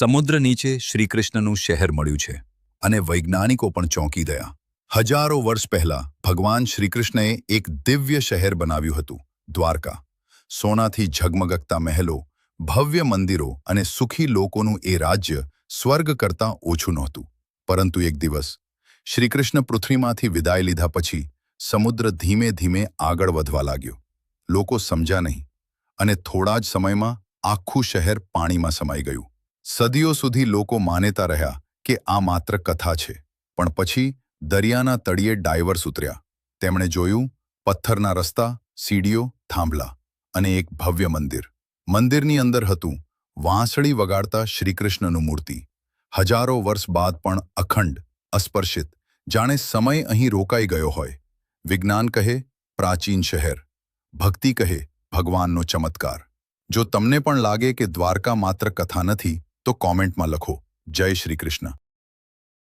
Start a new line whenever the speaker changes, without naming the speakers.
સમુદ્ર નીચે શ્રીકૃષ્ણનું શહેર મળ્યું છે અને વૈજ્ઞાનિકો પણ ચોંકી ગયા. હજારો વર્ષ પહેલા ભગવાન શ્રીકૃષ્ણએ એક દિવ્ય શહેર બનાવ્યું હતું, દ્વારકા. સોનાથી ઝગમગતા મહેલો, ભવ્ય મંદિરો અને સુખી લોકોનું એ રાજ્ય સ્વર્ગ કરતાં ઓછું નહોતું. પરંતુ એક દિવસ શ્રીકૃષ્ણ પૃથ્વીમાંથી વિદાય લીધા પછી સમુદ્ર ધીમે ધીમે આગળ વધવા લાગ્યો. લોકો સમજ્યા નહીં અને થોડા જ સમયમાં આખું શહેર પાણીમાં સમાઈ ગયું. સદીઓ સુધી લોકો માનતા રહ્યા કે આ માત્ર કથા છે. પણ પછી દરિયાના તળિયે ડાયવર્સ ઉતર્યા. તેમણે જોયું પથ્થરના રસ્તા, સીડીઓ, થાંભલા અને એક ભવ્ય મંદિર. મંદિરની અંદર હતું વાંસળી વગાડતા શ્રીકૃષ્ણનું મૂર્તિ. હજારો વર્ષ બાદ પણ અખંડ, અસ્પર્શિત, જાણે સમય અહીં રોકાઈ ગયો હોય. વિજ્ઞાન કહે પ્રાચીન શહેર, ભક્તિ કહે ભગવાનનો ચમત્કાર. જો તમને પણ લાગે કે દ્વારકા માત્ર કથા નથી, તો કોમેન્ટમાં લખો, જય શ્રી કૃષ્ણ.